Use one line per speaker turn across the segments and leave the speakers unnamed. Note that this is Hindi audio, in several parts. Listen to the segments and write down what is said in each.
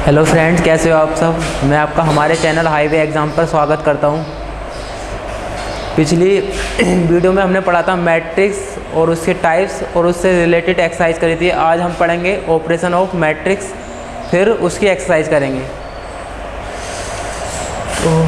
हेलो फ्रेंड्स, कैसे हो आप सब। मैं आपका हमारे चैनल हाईवे एग्ज़ाम पर स्वागत करता हूं। पिछली वीडियो में हमने पढ़ा था मैट्रिक्स और उसके टाइप्स और उससे रिलेटेड एक्सरसाइज करी थी। आज हम पढ़ेंगे ऑपरेशन ऑफ मैट्रिक्स, फिर उसकी एक्सरसाइज करेंगे। तो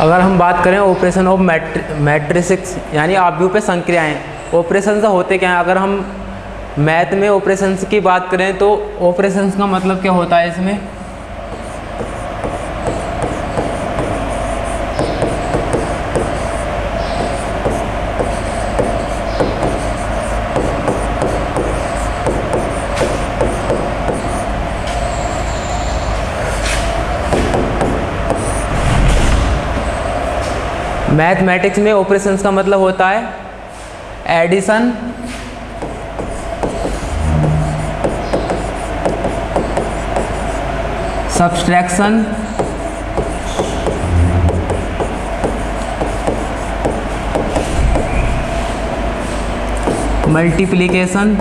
अगर हम बात करें ऑपरेशन ऑफ मैट्रिक्स यानी आव्यूह पे संक्रियाएं, ऑपरेशन होते क्या हैं। अगर हम मैथ में ऑपरेशंस की बात करें तो ऑपरेशंस का मतलब क्या होता है। इसमें मैथमेटिक्स में ऑपरेशंस का मतलब होता है एडिशन, सब्सट्रैक्शन, मल्टीप्लिकेशन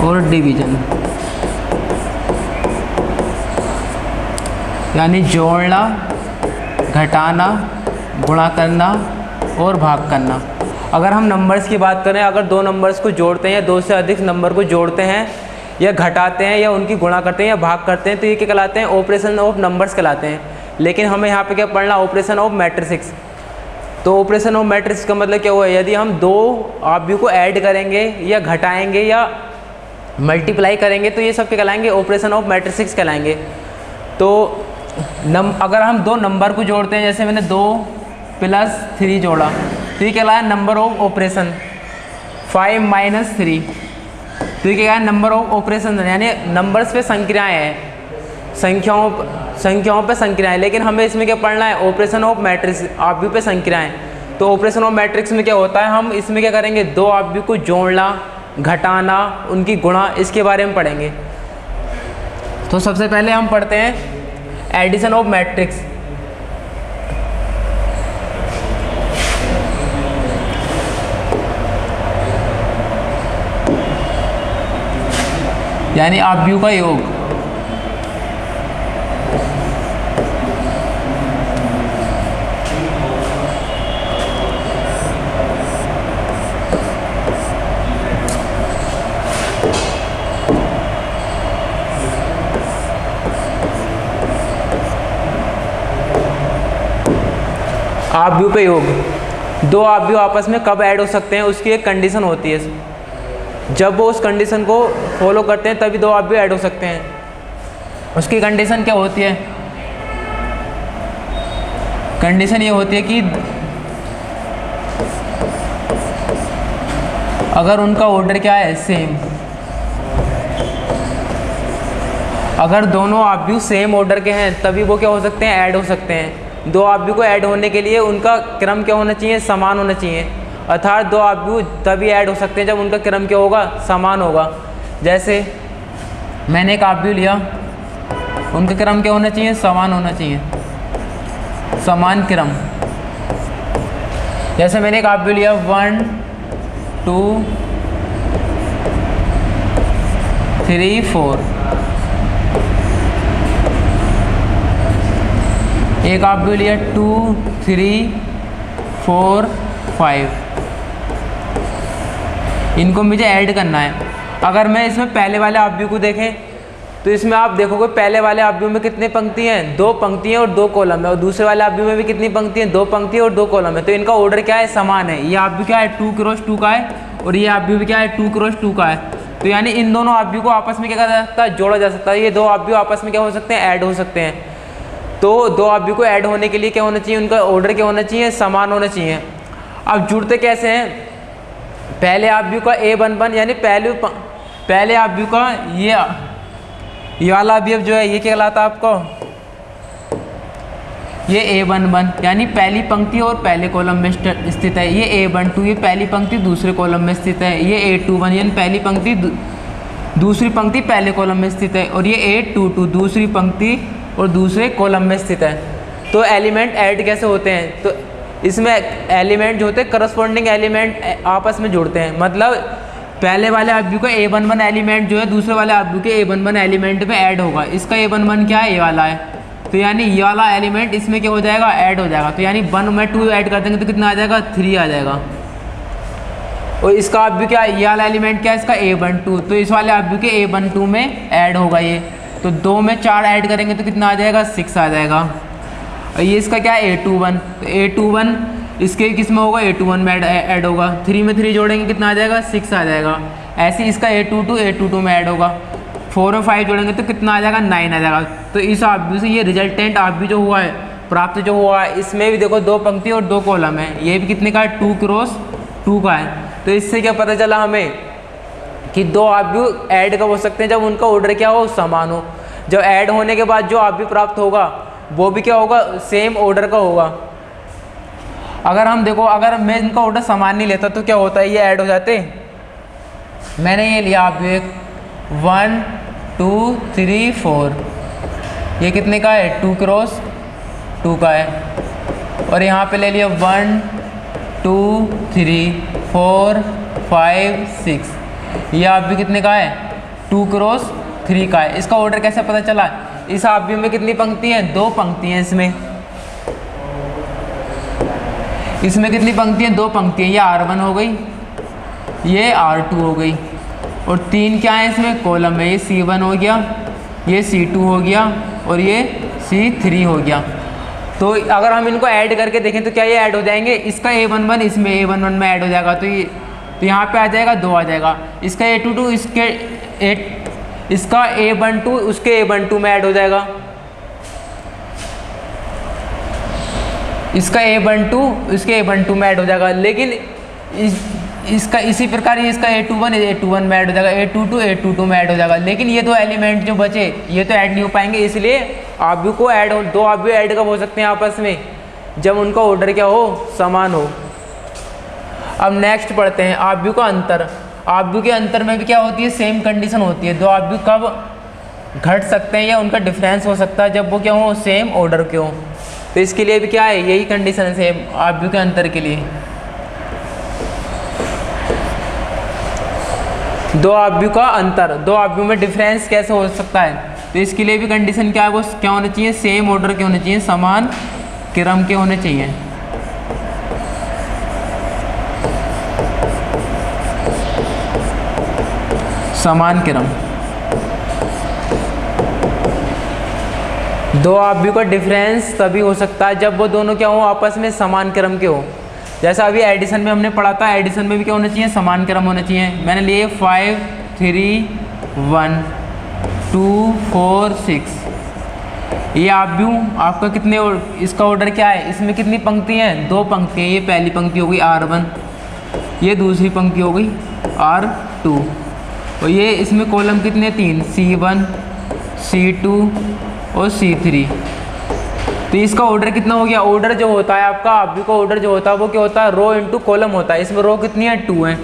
और डिवीजन। यानी जोड़ना, घटाना, गुणा करना और भाग करना। अगर हम नंबर्स की बात करें, अगर दो नंबर्स को जोड़ते हैं या दो से अधिक नंबर को जोड़ते हैं या घटाते हैं या उनकी गुणा करते हैं या भाग करते हैं तो ये क्या कहलाते हैं, ऑपरेशन ऑफ नंबर्स कहलाते हैं। लेकिन हमें यहाँ पे क्या पढ़ना, ऑपरेशन ऑफ मैट्रिक्स। तो ऑपरेशन ऑफ मैट्रिक्स का मतलब क्या हुआ, यदि हम दो आव्यूह को ऐड करेंगे या घटाएंगे या मल्टीप्लाई करेंगे तो ये सब क्या कहलाएंगे, ऑपरेशन ऑफ मैट्रिक्स कहलाएंगे। तो अगर हम दो नंबर को जोड़ते हैं, जैसे मैंने 2 + 3 जोड़ा तो ये क्या है, नंबर ऑफ ऑपरेशन। 5 - 3 तो ये क्या है, नंबर ऑफ ऑपरेशन। यानी नंबर्स पे संक्रियाएं हैं, संख्याओं पे संक्रियाएं। लेकिन हमें इसमें क्या पढ़ना है, ऑपरेशन ऑफ मैट्रिक्स, आव्यूह पे संक्रियाएं। तो ऑपरेशन ऑफ मैट्रिक्स में क्या होता है, हम इसमें क्या करेंगे, दो आव्यूह को जोड़ना, घटाना, उनकी गुणा, इसके बारे में पढ़ेंगे। तो सबसे पहले हम पढ़ते हैं एडिशन ऑफ मैट्रिक्स। यानी आव्यूह का योग। आव्यूह पे योग, दो आव्यूह आपस में कब ऐड हो सकते हैं, उसकी एक कंडीशन होती है। जब वो उस कंडीशन को फॉलो करते हैं तभी दो आव्यूह ऐड हो सकते हैं। उसकी कंडीशन क्या होती है, कंडीशन ये होती है कि अगर उनका ऑर्डर क्या है, सेम। अगर दोनों आव्यूह सेम ऑर्डर के हैं तभी वो क्या हो सकते हैं, ऐड हो सकते हैं। दो आव्यूह को ऐड होने के लिए उनका क्रम क्या होना चाहिए, समान होना चाहिए। अर्थात दो आव्यूह तभी ऐड हो सकते हैं जब उनका क्रम क्या होगा, समान होगा। जैसे मैंने एक आव्यूह लिया, उनका क्रम क्या होना चाहिए, समान होना चाहिए, समान क्रम। जैसे मैंने एक आव्यूह लिया 1 2 3 4, एक आव्यूह लिया 2 3 4 5, इनको मुझे ऐड करना है। अगर मैं इसमें पहले वाले आव्यूह को देखें तो इसमें आप देखोगे पहले वाले आव्यूह में कितनी पंक्ति हैं, 2 पंक्तियाँ और 2 कॉलम है। और दूसरे वाले आव्यूह में भी कितनी पंक्ति हैं, 2 पंक्तियाँ और 2 कॉलम है। तो इनका ऑर्डर क्या है, समान है। ये आव्यूह क्या है, 2 × 2 का है और ये आव्यूह भी क्या है, 2 × 2 का है। तो यानी इन दोनों आव्यूह को आपस में क्या कहा जा सकता है, जोड़ा जा सकता है। ये दो आव्यूह आपस में क्या हो सकते हैं, ऐड हो सकते हैं। तो दो आव्यूह को ऐड होने के लिए क्या होना चाहिए, उनका ऑर्डर क्या होना चाहिए, समान होना चाहिए। अब जुड़ते कैसे हैं, पहले आव्यूह का A11 यानी पहले आव्यूह का ये ये वाला अवयव जो है ये क्या कहलाता है आपको, ये A11 यानी पहली पंक्ति और पहले कॉलम में स्थित है। ये A12 ये पहली पंक्ति दूसरे कॉलम में स्थित है। ये A21 यानी पहली पंक्ति दूसरी पंक्ति पहले कॉलम में स्थित है। और ये A22 दूसरी पंक्ति और दूसरे कॉलम में स्थित है। तो एलिमेंट ऐड कैसे होते हैं, तो इसमें एलिमेंट जो होते हैं करस्पॉन्डिंग एलिमेंट आपस में जुड़ते हैं। मतलब पहले वाले अवयव का A11 एलिमेंट जो है दूसरे वाले अवयव के A11 एलिमेंट में ऐड होगा। इसका A11 क्या है, ये वाला है, तो यानी ये वाला एलिमेंट इसमें क्या हो जाएगा, ऐड हो जाएगा। तो यानी 1 में 2 ऐड कर देंगे तो कितना आ जाएगा, 3 आ जाएगा। और इसका अवयव क्या है, ये वाला एलिमेंट क्या है, इसका A12, तो इस वाले अवयव के A12 में ऐड होगा ये। तो 2 में 4 ऐड करेंगे तो कितना आ जाएगा, 6 आ जाएगा। और ये इसका क्या है, A21, तो A21 इसके किस में होगा, A21 में ऐड होगा। 3 में 3 जोड़ेंगे कितना आ जाएगा, 6 आ जाएगा। ऐसे इसका A22 में ऐड होगा। 4 और 5 जोड़ेंगे तो कितना आ जाएगा, 9 आ जाएगा। तो इस अवयव से ये रिजल्टेंट अवयव जो हुआ है, प्राप्त जो हुआ है, इसमें भी देखो 2 पंक्ति और 2 कॉलम है। ये भी कितने का है, 2 क्रॉस 2 का है। तो इससे क्या पता चला हमें कि 2 अवयव ऐड कब हो सकते हैं, जब उनका ऑर्डर क्या हो, समान हो। जब ऐड होने के बाद जो अवयव प्राप्त होगा वो भी क्या होगा, सेम ऑर्डर का होगा। अगर हम देखो, अगर मैं इनका ऑर्डर समान नहीं लेता तो क्या होता है, ये ऐड हो जाते। मैंने ये लिया अवयव 1 2 3 4, ये कितने का है, 2 क्रॉस 2 का है। और यहाँ पे ले लिया 1 2 3 4 5 6, ये अवयव कितने का है, 2 क्रॉस 3 का है। इसका ऑर्डर कैसे पता चला, इस अवयव में कितनी पंक्ति हैं, 2 पंक्ति हैं। इसमें कितनी पंक्ति हैं, 2 पंक्ति हैं। ये R1 हो गई, ये R2 हो गई, और 3 क्या है इसमें, कॉलम है। ये C1 हो गया, ये C2 हो गया, और ये C3 हो गया। तो अगर हम इनको ऐड करके देखें तो क्या ये ऐड हो जाएंगे, इसका A11 इसमें A11 में ऐड हो जाएगा, तो यहाँ पे आ जाएगा 2 आ जाएगा। इसका A22 इसका A12 उसके A12 में ऐड हो जाएगा। इसका A12 इसके A12 में ऐड हो जाएगा। लेकिन इसका इसी प्रकार इसका A21 में ऐड हो जाएगा, A22 में ऐड हो जाएगा। लेकिन ये 2 एलिमेंट जो बचे ये तो ऐड नहीं हो पाएंगे, इसलिए अवयव को ऐड हो, 2 अवयव ऐड कब हो सकते हैं आपस में, जब उनका ऑर्डर क्या हो, समान हो। अब नेक्स्ट पढ़ते हैं अवयव का अंतर। अवयव के अंतर में भी क्या होती है, सेम कंडीशन होती है। 2 अवयव कब घट सकते हैं या उनका डिफरेंस हो सकता है, जब वो क्या हो, सेम ऑर्डर के हो। तो इसके लिए भी क्या है, यही कंडीशन है सेम अवयव के अंतर के लिए। 2 अवयव का अंतर, 2 अवयव में डिफरेंस कैसे हो सकता है, तो इसके लिए भी कंडीशन क्या है, वो क्या होने चाहिए, सेम ऑर्डर के होने चाहिए, समान क्रम के होने चाहिए। समान क्रम। 2 अवयव का डिफरेंस तभी हो सकता है जब वो दोनों क्या हो, आपस में समान क्रम के हो। जैसा अभी एडिशन में हमने पढ़ा था, एडिशन में भी क्या होना चाहिए, समान क्रम होना चाहिए। मैंने लिए 5 3 1 2 4 6, ये अवयव आपका कितने, इसका ऑर्डर क्या है, इसमें कितनी पंक्ति हैं, 2 पंक्ति हैं। ये पहली पंक्ति हो गई R1, ये दूसरी पंक्ति हो गई R2, और ये इसमें कॉलम कितने, 3, C1 C2 और C3। तो इसका ऑर्डर कितना हो गया, ऑर्डर जो होता है आपका अवयव का ऑर्डर जो होता है वो क्या होता है, रो इंटू कॉलम होता है। इसमें रो कितनी है, 2 है,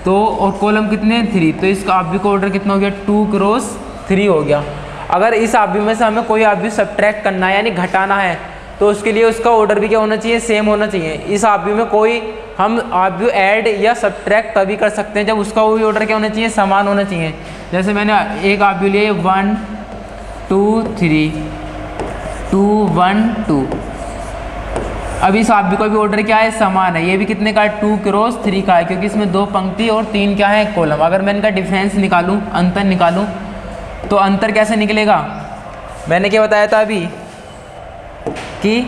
तो और कॉलम कितने हैं, 3, तो इसका अवयव का ऑर्डर कितना हो गया, 2 क्रॉस 3 हो गया। अगर इस अवयव में से हमें कोई अवयव सब्ट्रैक्ट करना है यानी घटाना है, तो उसके लिए उसका ऑर्डर भी क्या होना चाहिए, सेम होना चाहिए। इस अवयव में कोई हम अवयव ऐड या सब्ट्रैक्ट तभी कर सकते हैं जब उसका वही ऑर्डर क्या होना चाहिए, समान होना चाहिए। जैसे मैंने एक अवयव लिए 1 2 3 2 1 2, अब इस अवयव का भी ऑर्डर क्या है, समान है। ये भी कितने का है, 2 क्रॉस 3 का है, क्योंकि इसमें 2 पंक्ति और 3 क्या है, कॉलम। अगर मैं इनका डिफरेंस निकालूं, अंतर निकालूं, तो अंतर कैसे निकलेगा, मैंने क्या बताया था अभी कि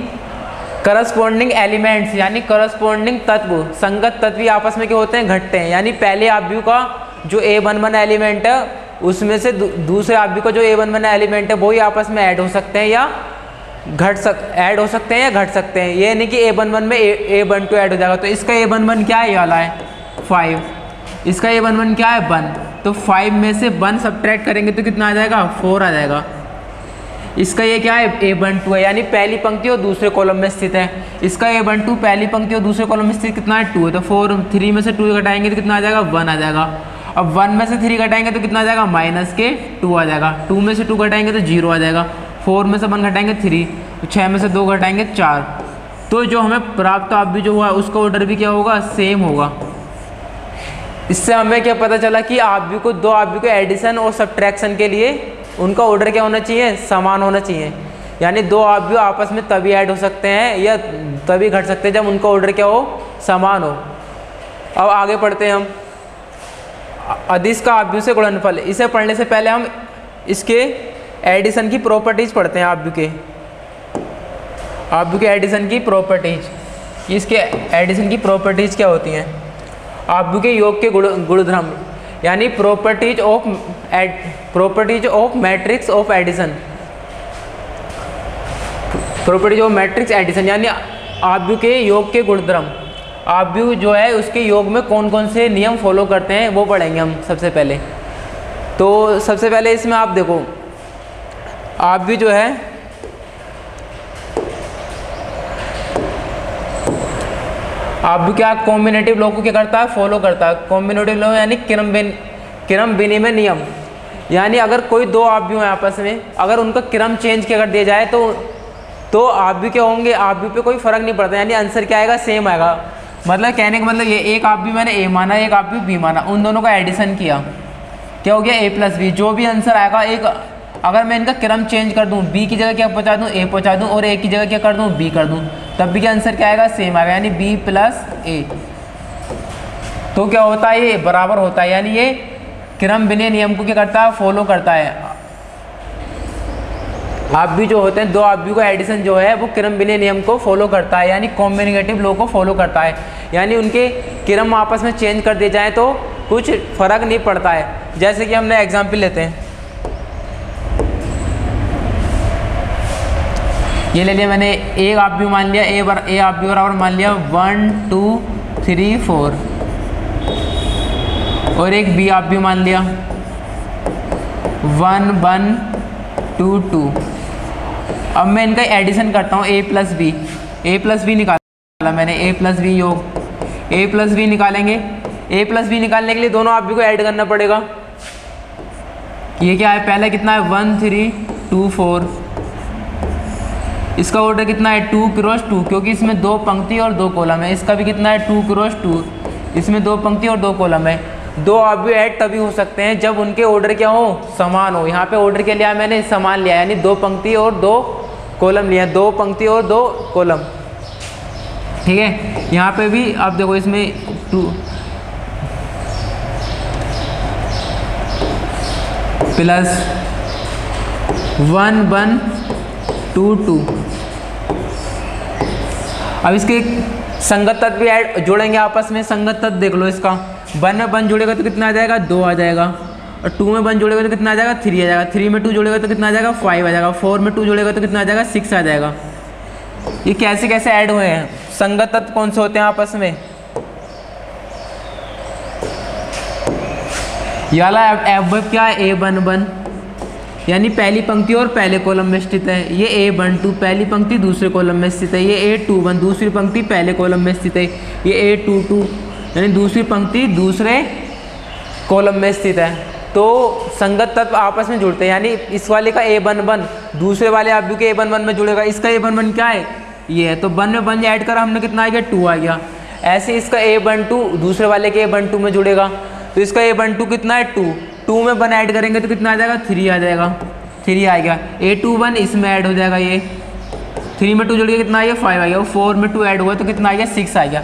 करस्पॉन्डिंग एलिमेंट्स यानी करस्पॉन्डिंग तत्व, संगत तत्व आपस में क्या होते हैं, घटते हैं। यानी पहले अवयव का जो A11 एलिमेंट है उसमें से दूसरे अवयव का जो A11 एलिमेंट है वही आपस में ऐड हो सकते हैं या ऐड हो सकते हैं या घट सकते हैं। ये नहीं कि A11 में A12 ऐड हो जाएगा। तो इसका A11 क्या है, ये वाला है 5, इसका A11 क्या है 1, तो 5 में से 1 सब्ट्रैक्ट करेंगे तो कितना आ जाएगा, 4 आ जाएगा। इसका ये क्या है, A12 है, यानी पहली पंक्ति और दूसरे कॉलम में स्थित है। इसका A12 पहली पंक्ति और दूसरे कॉलम में स्थित कितना है, 2 है, तो 3 में से 2 घटाएंगे तो कितना आ जाएगा, 1 आ जाएगा। अब 1 में से 3 घटाएंगे तो कितना आ जाएगा, -2 आ जाएगा। 2 में से 2 घटाएंगे तो 0 आ जाएगा। 4 में से 1 घटाएंगे 3, 6 में से 2 घटाएंगे 4। तो जो हमें प्राप्त आप भी जो हुआ उसका ऑर्डर भी क्या होगा, सेम होगा। इससे हमें क्या पता चला कि आप भी को, दो आप भी को एडिशन और सब्ट्रैक्शन के लिए उनका ऑर्डर क्या होना चाहिए, समान होना चाहिए। यानी दो आप भी आपस में तभी ऐड हो सकते हैं या तभी घट सकते हैं जब उनका ऑर्डर क्या हो, समान हो। अब आगे पढ़ते हैं हम अदिश का आव्यूह से गुणनफल। इसे पढ़ने से पहले हम इसके एडिशन की प्रॉपर्टीज पढ़ते हैं। आव्यूह के एडिशन की प्रॉपर्टीज, इसके एडिशन की प्रॉपर्टीज क्या होती हैं। आव्यूह के योग के गुणधर्म, यानी properties of matrix of addition. Properties of matrix addition यानी आव्यूह के योग के गुणधर्म। आव्यूह जो है उसके योग में कौन कौन से नियम फॉलो करते हैं वो पढ़ेंगे हम सबसे पहले। तो सबसे पहले इसमें आप देखो, आव्यूह जो है आव्यूह क्या कॉम्बिनेटिव लॉ को क्या करता है, फॉलो करता है। कॉम्बिनेटिव लॉ यानी क्रम विनिमय नियम, यानी अगर कोई दो आव्यूह हैं आपस में, अगर उनका क्रम चेंज कर दिया जाए तो आव्यूह क्या होंगे, आव्यूह पे कोई फर्क नहीं पड़ता, यानी आंसर क्या आएगा, सेम आएगा। मतलब कहने का मतलब ये, एक आव्यूह मैंने ए माना, एक आव्यूह बी माना, उन दोनों का एडिशन किया, क्या हो गया A+B। जो भी आंसर आएगा, एक अगर मैं इनका क्रम चेंज कर दूं, B की जगह क्या पहुंचा दूं, A पहुंचा दूं, और A की जगह क्या कर दूं, B कर दूं, तब भी क्या आंसर क्या आएगा, सेम आएगा, यानी B+A। तो क्या होता है, ये बराबर होता है, यानी ये क्रम विनिमय नियम को क्या करता है, फॉलो करता है। आव्यूह जो होते हैं, दो आव्यूह का एडिशन जो है वो क्रम विनिमय नियम को फॉलो करता है, यानी कॉम्बिनेटिव लॉ को फॉलो करता है। यानी उनके क्रम आपस में चेंज कर दिए जाए तो कुछ फर्क नहीं पड़ता है। जैसे कि हमने एग्जाम्पल लेते हैं, ये ले लिया मैंने, एक आव्यूह मान लिया, ए आव्यूह बराबर मान लिया 1 2 3 4, और एक बी आव्यूह मान लिया 1 1 2 2। अब मैं इनका एडिशन करता हूँ, A+B निकाला मैंने, A+B योग, A+B निकालेंगे। A+B निकालने के लिए दोनों आव्यूह को ऐड करना पड़ेगा। ये क्या है, पहले कितना है 1 3 2 4, इसका ऑर्डर कितना है 2 क्रॉस 2, क्योंकि इसमें 2 पंक्ति और 2 कॉलम है। इसका भी कितना है 2 क्रॉस 2, इसमें 2 पंक्ति और 2 कॉलम है। दो आव्यूह ऐड तभी हो सकते हैं जब उनके ऑर्डर क्या हो, समान हो। यहाँ पे ऑर्डर के लिए मैंने समान लिया, यानी 2 पंक्ति और 2 कॉलम लिया, 2 पंक्ति और 2 कॉलम, ठीक है। यहाँ पे भी आप देखो, इसमें 2 +1 1 2 2। अब इसके संगत तत्व भी ऐड जोड़ेंगे आपस में। संगत तत्व देख लो, इसका 1 में 1 जोड़ेगा तो कितना आ जाएगा, 2 आ जाएगा, और 2 में 1 जोड़ेगा तो कितना आ जाएगा, 3 आ जाएगा, 3 में 2 जोड़ेगा तो कितना आ जाएगा, 5 आ जाएगा, 4 में 2 जोड़ेगा तो कितना आ जाएगा, 6 आ जाएगा। ये कैसे कैसे ऐड हुए हैं, संगत तत्व कौन से होते हैं आपस में, ये वाला एवब क्या है, A11, यानी पहली पंक्ति और पहले कॉलम में स्थित है। ये A12 पहली पंक्ति दूसरे कॉलम में स्थित है। ये A21 दूसरी पंक्ति पहले कॉलम में स्थित है। ये A22 यानी दूसरी पंक्ति दूसरे कॉलम में स्थित है। तो संगत तत्व आपस में जुड़ते हैं, यानी इस वाले का A11 दूसरे वाले आव्यूह के A11 में जुड़ेगा। इसका A11 क्या है, ये है, तो 1 में 1 ऐड करा हमने, कितना आ गया, 2 आ गया। ऐसे इसका A12 दूसरे वाले के A12 में जुड़ेगा, तो इसका A12 कितना है, 2 में 1 ऐड करेंगे तो कितना आ जाएगा, 3 आ जाएगा, 3 आ गया। A21 इसमें ऐड हो जाएगा, ये 3 में 2 जोड़िए कितना आ गया, 5 आ गया। 4 में 2 ऐड हुआ तो कितना आ गया, 6 आ गया।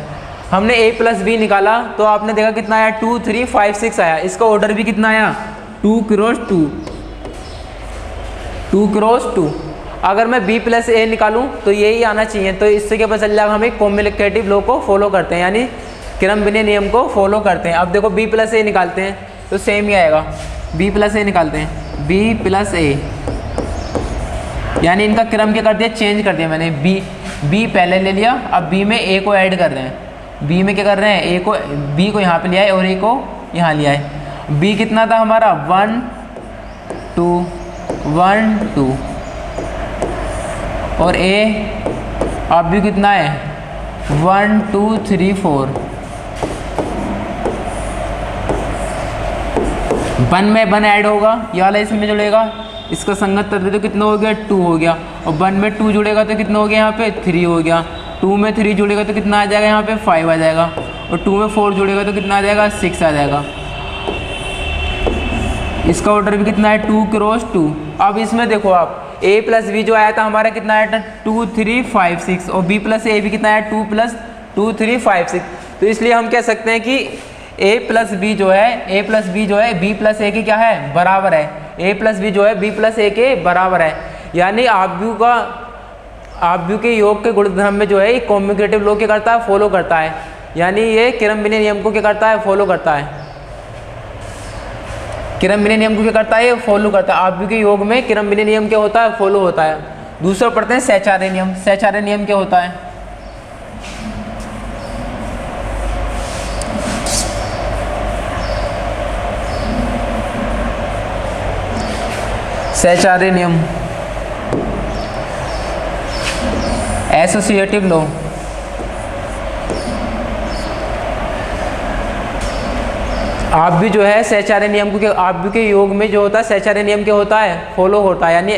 हमने A+B निकाला तो आपने देखा कितना आया, 2 3 5 6 आया। इसका ऑर्डर भी कितना आया, 2 क्रॉस 2। अगर मैं B+A निकालूं तो यही आना चाहिए। तो इससे क्या पता चल जाएगा, हम एक कॉम्युनिकेटिव लॉ को फॉलो करते हैं, यानी क्रम विनिमय नियम को फॉलो करते हैं। अब देखो B+A निकालते हैं तो सेम ही आएगा। B+A निकालते हैं, B+A, यानी इनका क्रम क्या कर दिया, चेंज कर दिया मैंने। B पहले ले लिया, अब B में A को ऐड कर रहे हैं। B में क्या कर रहे हैं, B को यहाँ पे लिया है और A को यहाँ लिया है। बी कितना था हमारा 1 2 1 2 और ए अब भी कितना है 1 2 3 4। 1 में 1 ऐड होगा, ये वाला इसमें जुड़ेगा, इसका संगत तत्व तो कितना हो गया 2 हो गया, और 1 में 2 जुड़ेगा तो कितना हो गया यहाँ पे 3 हो गया, 2 में 3 जुड़ेगा तो कितना आ जाएगा यहाँ पे 5 आ जाएगा, और 2 में 4 जुड़ेगा तो कितना आ जाएगा 6 आ जाएगा। इसका ऑर्डर भी कितना है 2 क्रॉस 2। अब इसमें देखो आप a प्लस बी जो आया था हमारा कितना आया था 2 3 5 6, और b प्लस ए भी कितना है 2 प्लस 2 3 5 6। तो इसलिए हम कह सकते हैं कि a प्लस बी जो है b प्लस ए के क्या है बराबर है, a प्लस बी जो है b प्लस ए के बराबर है। यानी आव्यूह के योग के गुणधर्म में जो है ये कम्यूटेटिव लॉ क्या करता है फॉलो करता है, यानी ये किरम-बिन्ने नियम को क्या करता है फॉलो करता है, किरम-बिन्ने नियम को क्या करता है ये फॉलो करता है। आव्यूह के योग में किरम-बिन्ने नियम क्या होता है फॉलो होता है। दूसरा पढ़ते हैं सहचार्य नियम। सहचार्य नियम क्या होता है? सहचार्य नियम एसोसिएटिव लॉ। आव्यूह जो है सहचार्य नियम को आव्यूह के योग में जो होता है सहचार्य नियम क्या होता है फॉलो होता है, यानी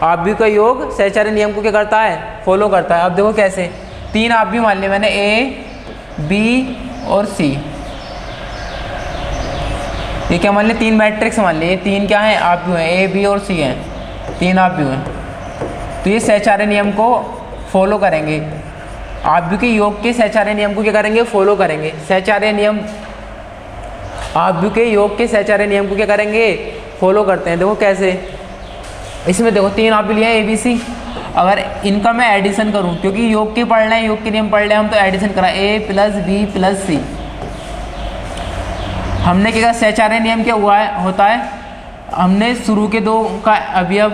आव्यूह का योग सहचार्य नियम को क्या करता है फॉलो करता है। अब देखो कैसे, 3 आव्यूह मान लिए मैंने A B और C, ये क्या मान लिया 3 मैट्रिक्स मान लिए, 3 क्या है आव्यूह है A B और C हैं, 3 आव्यूह हैं। तो ये सहचार्य नियम को फॉलो करेंगे, आव्यूह के योग के सहचार्य नियम को क्या करेंगे फॉलो करेंगे। सहचार्य नियम आव्यूह के योग के सहचार्य नियम को क्या करेंगे फॉलो करते हैं। देखो कैसे, इसमें देखो 3 आव्यूह लिए A B C, अगर इनका मैं एडिशन करूं, क्योंकि योग के पढ़ रहे हैं योग के नियम पढ़ रहे हैं हम, तो एडिशन करा A plus B plus C। हमने क्या कहा सहचार्य नियम क्या हुआ है होता है, हमने शुरू के 2 का अवयव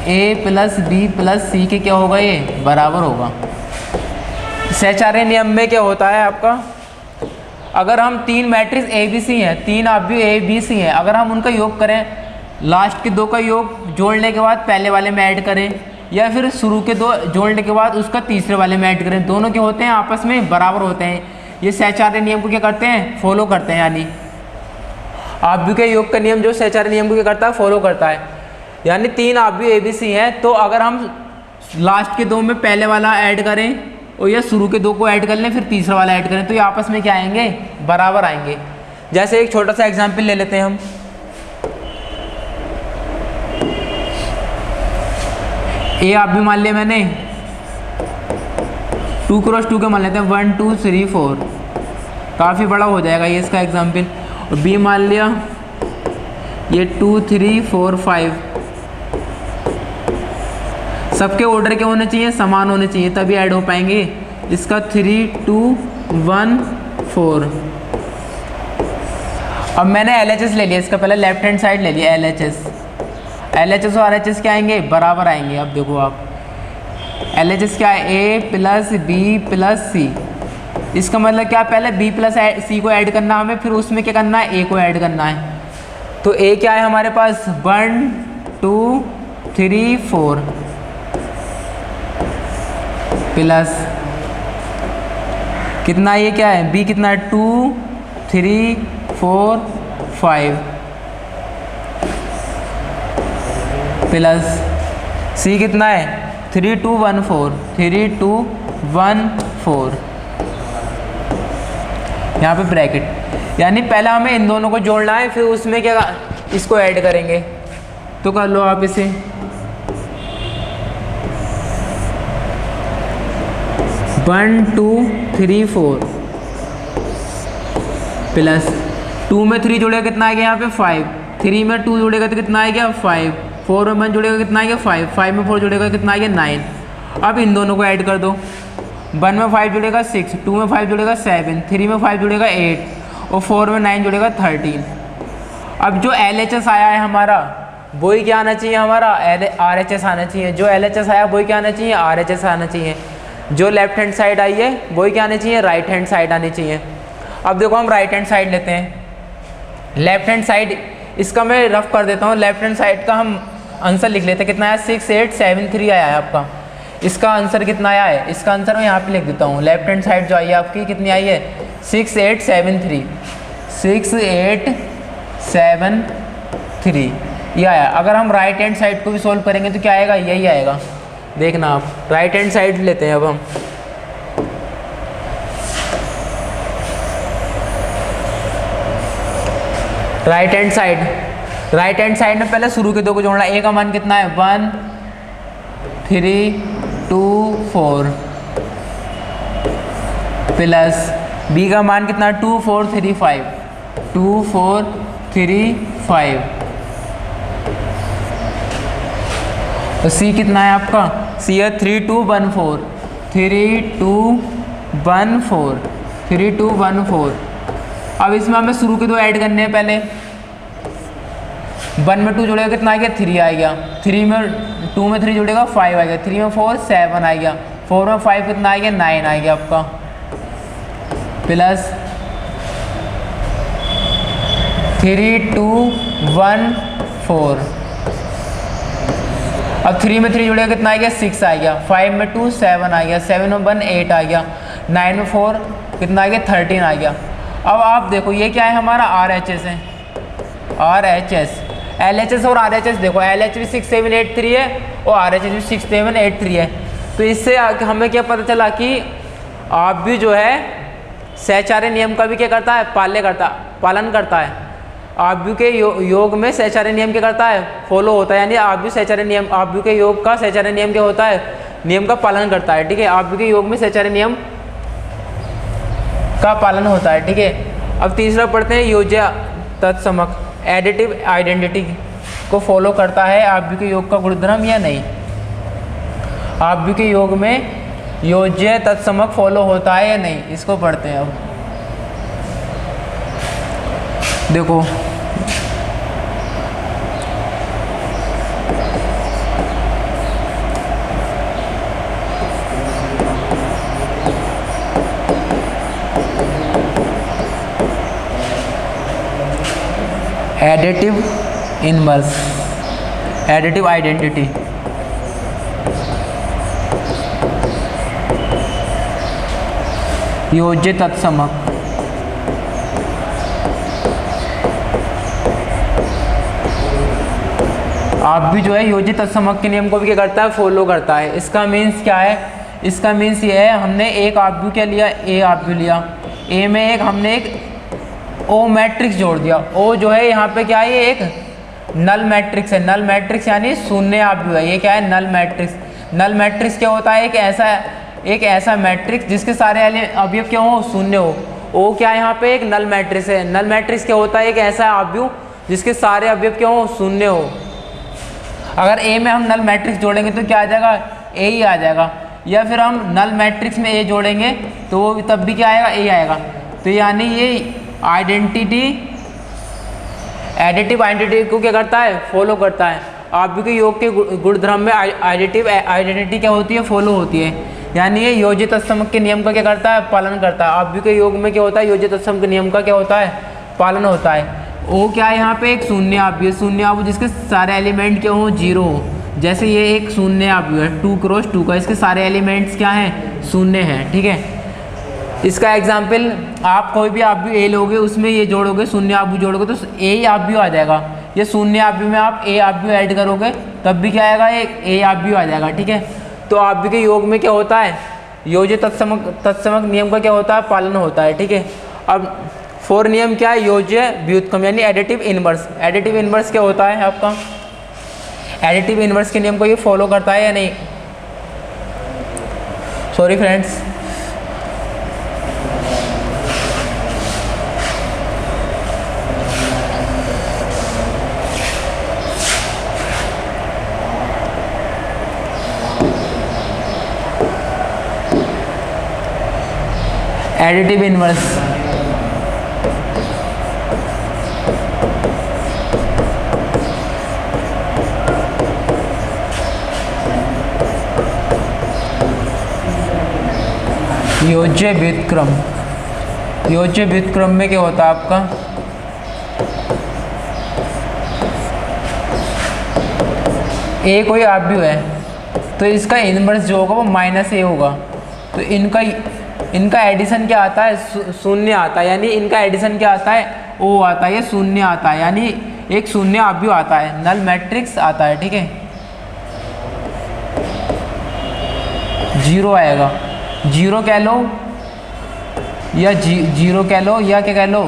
A plus B plus C के क्या होगा ये बराबर होगा। सहचार्य नियम में क्या होता है आपका, अगर हम 3 मैट्रिक्स A B C हैं, 3 आव्यूह A B C हैं, अगर हम उनका योग करें, लास्ट के 2 का योग जोड़ने के बाद पहले वाले में ऐड करें, या फिर शुरू के 2 जोड़ने के बाद उसका तीसरे वाले में ऐड करें, दोनों क्या होते हैं आपस में बराबर होते हैं। ये सहचार्य नियम को क्या करते हैं फॉलो करते हैं, यानी आव्यूह के योग का नियम जो सहचार्य नियम को क्या करता है फॉलो करता है। यानी 3 आव्यूह A B C हैं, तो अगर हम लास्ट के 2 में पहले वाला ऐड करें और या शुरू के 2 को ऐड कर लें फिर तीसरा वाला ऐड करें, तो ये आपस में क्या आएंगे बराबर आएंगे। जैसे एक छोटा सा एग्जांपल ले लेते हैं हम, A आव्यूह मान लिया मैंने 2 क्रॉस 2 के मान लेते हैं 1 2 3 4, काफ़ी बड़ा हो जाएगा ये इसका एग्जाम्पल। और B मान लिया ये 2 3 4 5, सबके ऑर्डर के होने चाहिए समान होने चाहिए तभी ऐड हो पाएंगे। इसका 3 2 1 4। अब मैंने LHS ले लिया, इसका पहले लेफ्ट हैंड साइड ले लिया LHS और RHS क्या आएंगे बराबर आएंगे। अब देखो आप LHS क्या है A plus B plus C, इसका मतलब क्या पहले B प्लस C को ऐड करना हमें, फिर उसमें क्या करना है A को ऐड करना है। तो A क्या है हमारे पास 1 2 3 4 प्लस कितना ये क्या है B कितना है 2 3 4 5 प्लस C कितना है 3 2 1 4 3 2 1 4, यहाँ पे ब्रैकेट, यानी पहले हमें इन दोनों को जोड़ना है फिर उसमें क्या इसको ऐड करेंगे। तो कर लो आप इसे, वन 2 3 4 प्लस 2 में 3 जुड़ेगा कितना आएगा यहाँ पे 5, 3 में 2 जुड़ेगा तो कितना आएगा 5, 4 में 1 जुड़ेगा कितना आएगा 5, 5 में 4 जुड़ेगा कितना आएगा 9। अब इन दोनों को ऐड कर दो, 1 में 5 जुड़ेगा 6, 2 में 5 जुड़ेगा 7, 3 में 5 जुड़ेगा 8 और 4 में 9 जुड़ेगा 13। अब जो LHS आया है हमारा वही क्या आना चाहिए हमारा RHS आना चाहिए, जो LHS आया वही क्या आना चाहिए RHS आना चाहिए, जो लेफ्ट हैंड साइड आई है वही क्या आनी चाहिए राइट हैंड साइड आनी चाहिए। अब देखो हम राइट हैंड साइड लेते हैं, लेफ्ट हैंड साइड इसका मैं रफ कर देता हूँ। लेफ्ट हैंड साइड का हम आंसर लिख लेते हैं। कितना आया 6873 आया है आपका। इसका आंसर कितना आया है, इसका आंसर मैं यहाँ पे लिख देता हूँ। लेफ्ट हैंड साइड जो आई है आपकी कितनी आई है 6873, 6873 ये आया। अगर हम राइट हैंड साइड को भी सोल्व करेंगे तो क्या आएगा, यही आएगा। देखना आप, राइट हैंड साइड लेते हैं अब हम। राइट हैंड साइड में पहले शुरू के दो को जोड़ना। ए का मान कितना है 1 3 2 4 प्लस बी का मान कितना 2 4 3 5 2 4 3 5 तो सी कितना है आपका, सी है 3 2 1 4 3 2 1 4 3 2 1 4। अब इसमें हमें शुरू के दो ऐड करने हैं। पहले 1 में 2 जोड़ेगा कितना आ गया 3 आ गया, 3 में 2 में 3 जोड़ेगा 5 आ गया, 3 में 4 7 आ गया, 4 में 5 कितना आ गया 9 आ गया आपका, प्लस 3 2 1 4। अब 3 में 3 जोड़ेगा कितना आ गया 6 आ गया, 5 में 2 7 आ गया, 7 में 1 8 आ गया, 9 में 4 कितना आ गया 13 आ गया। अब आप देखो ये क्या है हमारा RHS है, RHS। LHS और RHS देखो, LHS भी 6783 है और RHS भी 6783 है। तो इससे हमें क्या पता चला कि आप भी जो है सहचार्य नियम का भी क्या करता है, पालन करता है। आप भी के योग में सहचार्य नियम क्या करता है, फॉलो होता है। यानी आप भी सहचार्य नियम, आप भी के योग का सहचार्य नियम क्या होता है, नियम का पालन करता है। ठीक है, आप भी के योग में सहचार्य नियम का पालन होता है। ठीक है, अब तीसरा पढ़ते हैं, योज्य तत्समक एडिटिव आइडेंटिटी को फॉलो करता है आप भी के योग का गुणधर्म या नहीं। आप भी के योग में योज्य तत्समक फॉलो होता है या नहीं, इसको पढ़ते हैं। अब देखो एडिटिव इनवर्स, एडिटिव आइडेंटिटी, योज्य तत्समक, आप भी जो है योज्य तत्समक के नियम को भी क्या करता है, फॉलो करता है। इसका मीन्स क्या है, इसका मीन्स ये है हमने एक आव्यू क्या लिया, ए आव्यू लिया, ए में एक हमने एक ओ मैट्रिक्स जोड़ दिया। ओ जो है यहाँ पे क्या है, ये एक नल मैट्रिक्स है। नल मैट्रिक्स यानी शून्य आव्यू है। ये क्या है, नल मैट्रिक्स। नल मैट्रिक्स क्या होता है, एक ऐसा मैट्रिक्स जिसके सारे अवयव क्या हो, शून्य हो। ओ क्या है यहाँ पे एक नल मैट्रिक्स है। नल मैट्रिक्स क्या होता है, एक ऐसा आव्यू जिसके सारे अवयव क्या हो, शून्य हो। अगर ए में हम नल मैट्रिक्स जोड़ेंगे तो क्या आ जाएगा, ए ही आ जाएगा। या फिर हम नल मैट्रिक्स में ए जोड़ेंगे तो वो तब भी क्या आएगा, ए आएगा। तो यानी ये आइडेंटिटी, एडिटिव आइडेंटिटी को क्या करता है, फॉलो करता है। आप भी के योग के गुणधर्म में एडिटिव आइडेंटिटी क्या होती है, फॉलो होती है। यानी ये योज्य तत्समक के नियम का क्या करता है, पालन करता है। आप भी के योग में क्या होता है, योज्य तत्समक के नियम का क्या होता है, पालन होता है। ओ क्या है यहाँ पे, एक शून्य आव्यू, शून्य आव्यू जिसके सारे एलिमेंट क्या हो, 0 हो। जैसे ये एक शून्य आव्यू है 2 क्रॉस 2 का, इसके सारे एलिमेंट्स क्या हैं, शून्य हैं। ठीक है, इसका एग्जाम्पल आप कोई भी आव्यू ए लोगे, उसमें ये जोड़ोगे, शून्य आव्यू जोड़ोगे तो ए ही आव्यू आ जाएगा। ये शून्य आव्यू में आप ए आव्यू ऐड करोगे तब भी क्या आएगा, एक ए आव्यू आ जाएगा। ठीक है, तो आव्यू के योग में क्या होता है, योज्य तत्समक नियम का क्या होता है, पालन होता है। ठीक है, अब 4 नियम क्या है, योज्य व्युत्क्रम यानी एडिटिव इनवर्स। एडिटिव इनवर्स क्या होता है आपका, एडिटिव इनवर्स के नियम को ये फॉलो करता है या नहीं। सॉरी फ्रेंड्स, एडिटिव इनवर्स योज्य व्युत्क्रम, योज्य व्युत्क्रम में क्या होता है आपका, ए कोई आव्यूह है तो इसका इन्वर्स जो होगा वो माइनस ए होगा। तो इनका एडिशन क्या आता है, शून्य आता है, यानी इनका एडिशन क्या आता है, ओ आता है, ये शून्य आता है, यानी एक शून्य आव्यूह आता है, नल मैट्रिक्स आता है। ठीक है, जीरो आएगा, जीरो कह लो या जीरो कह लो या क्या कह लो,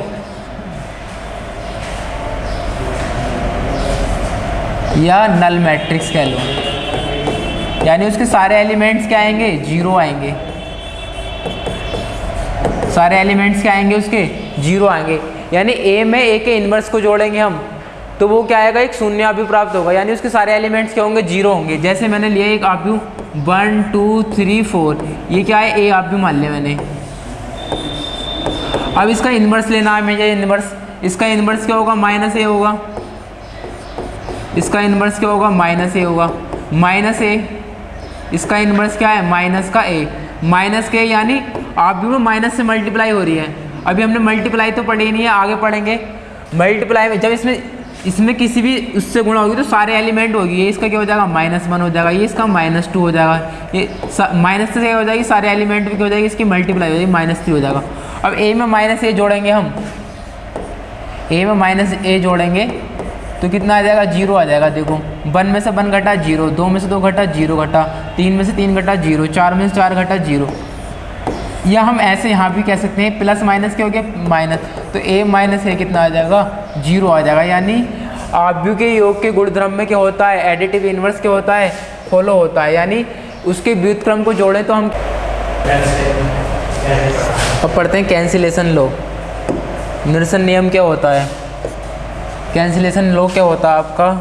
या नल मैट्रिक्स कह लो, यानी उसके सारे एलिमेंट्स क्या आएंगे, जीरो आएंगे, सारे एलिमेंट्स क्या आएंगे उसके, जीरो आएंगे। यानी ए में ए के इन्वर्स को जोड़ेंगे हम तो वो क्या आएगा, एक शून्य आव्यूह प्राप्त होगा, यानी उसके सारे एलिमेंट्स क्या होंगे, जीरो होंगे। जैसे मैंने लिया एक आव्यूह 1 2 3 4, ये क्या है, ए आव्यूह मान लिया मैंने। अब इसका इन्वर्स लेना है मुझे, इन्वर्स, इसका इन्वर्स क्या होगा, माइनस ए होगा, इसका इन्वर्स क्या होगा, माइनस ए होगा, माइनस ए, इसका इन्वर्स क्या है, माइनस का ए, माइनस के, यानी आव्यूह में माइनस से मल्टीप्लाई हो रही है। अभी हमने मल्टीप्लाई तो पढ़ी नहीं है, आगे पढ़ेंगे। मल्टीप्लाई में जब इसमें किसी भी उससे गुणा होगी तो सारे एलिमेंट होगी, ये इसका क्या हो जाएगा, -1 हो जाएगा, ये इसका -2 हो जाएगा, ये माइनस से क्या हो जाएगी, सारे एलिमेंट भी क्या हो जाएगी, इसकी मल्टीप्लाई हो जाएगी, -3 हो जाएगा। अब ए में माइनस ए जोड़ेंगे हम, ए में माइनस ए जोड़ेंगे तो कितना आ जाएगा, जीरो आ जाएगा। देखो 1 में से 1 घटा जीरो, 2 में से 2 घटा जीरो घटा, 3 में से 3 घटा जीरो, 4 में से 4 घटा जीरो। या हम ऐसे यहाँ भी कह सकते हैं प्लस माइनस क्या हो गया, माइनस, तो ए माइनस ए कितना आ जाएगा, जीरो आ जाएगा। यानी आव्यूह के योग के गुणधर्म में क्या होता है, एडिटिव इन्वर्स क्या होता है, फॉलो होता है, यानी उसके व्युत्क्रम को जोड़ें तो हम अब पढ़ते हैं कैंसिलेशन लॉ। निरसन नियम क्या होता है, कैंसिलेशन लॉ क्या होता है आपका,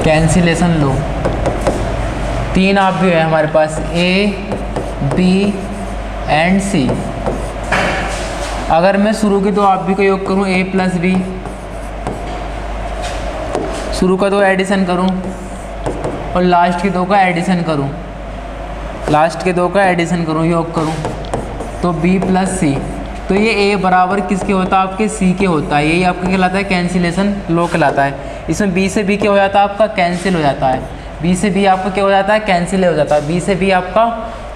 कैंसिलेशन लो। 3 आव्यूह है हमारे पास, ए बी एंड सी। अगर मैं शुरू के 2 आव्यूह का योग करूं, ए प्लस बी, शुरू का 2 एडिशन करूं और लास्ट के 2 का एडिशन करूं, लास्ट के 2 का एडिशन करूं, योग करूं, तो बी प्लस सी, तो ये ए बराबर किसके होता है, आपके सी के होता है। यही आपका कहलाता है कैंसिलेशन लॉ कहलाता है। इसमें बी से बी क्या हो जाता है, आपका कैंसिल हो जाता है, बी से बी आपका क्या हो जाता है, कैंसिल हो जाता है, बी से बी आपका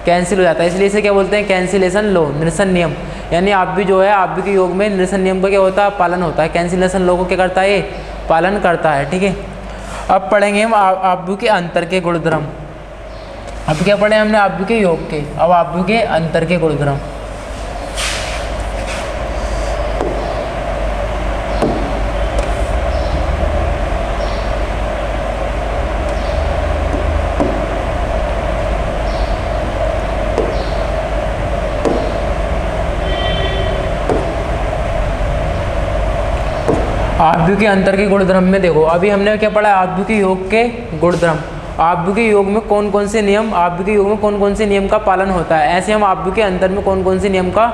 कैंसिल हो जाता है, इसलिए इसे क्या बोलते हैं, कैंसिलेशन लॉ, निरसन नियम। यानी आव्यूह जो है, आव्यूह के योग में निरसन नियम का क्या होता है, पालन होता है। कैंसिलेशन लॉ को क्या करता है, ये पालन करता है। ठीक है, अब पढ़ेंगे हम आव्यूह के अंतर के गुणधर्म। अब क्या पढ़े हमने, आव्यूह के योग के, अब आव्यूह के अंतर के गुणधर्म। आव्यूह के अंतर के गुणधर्म में देखो, अभी हमने क्या पढ़ा, आव्यूह के योग के गुणधर्म। आव्यूह के योग में कौन कौन से नियम, आव्यूह के योग में कौन कौन से नियम का पालन होता है, ऐसे हम आव्यूह के अंतर में कौन कौन से नियम का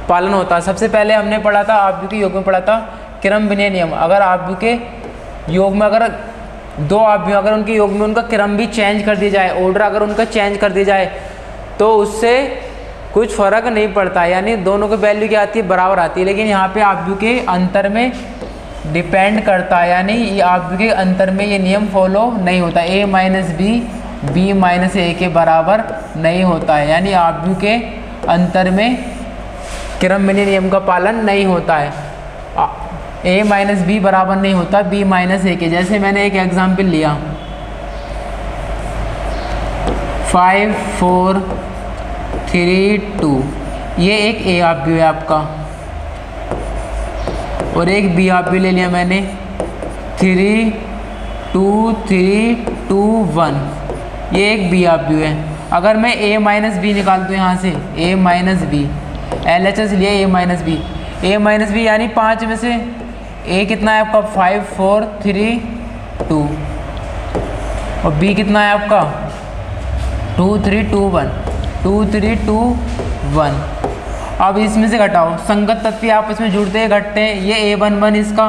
पालन होता है। सबसे पहले हमने पढ़ा था, आव्यूह के योग में पढ़ा था क्रम विनय नियम। अगर आव्यूह के योग में अगर 2 आव्यूह, अगर उनके योग में उनका क्रम भी चेंज कर दिया जाए, ऑर्डर अगर उनका चेंज कर दिया जाए, तो उससे कुछ फर्क नहीं पड़ता, यानी दोनों की वैल्यू क्या आती है, बराबर आती है। लेकिन यहाँ पे आव्यूह के अंतर में डिपेंड करता है, यानी ये आव्यूह के अंतर में ये नियम फॉलो नहीं होता, a minus b, b minus a के बराबर नहीं होता है, यानी आव्यूह के अंतर में क्रम विनय नियम का पालन नहीं होता है। a माइनस बी बराबर नहीं होता b माइनस ए के। जैसे मैंने एक एग्जाम्पल लिया, 5 4 3 2, ये एक a आव्यूह है आपका, और एक बी आव्यूह ले लिया मैंने, 3 2 3 2 1, ये एक बी आव्यूह है। अगर मैं a माइनस बी निकाल दूँ यहाँ से, a माइनस बी, LHS लिया a minus B, a minus B यानी 5 में से a कितना है आपका, 5 4 3 2, और b कितना है आपका, 2 3 2 1, 2 3 2 1। अब इसमें से घटाओ, संगत तत्व आपस में जुड़ते हैं घटते हैं। ये A11 इसका,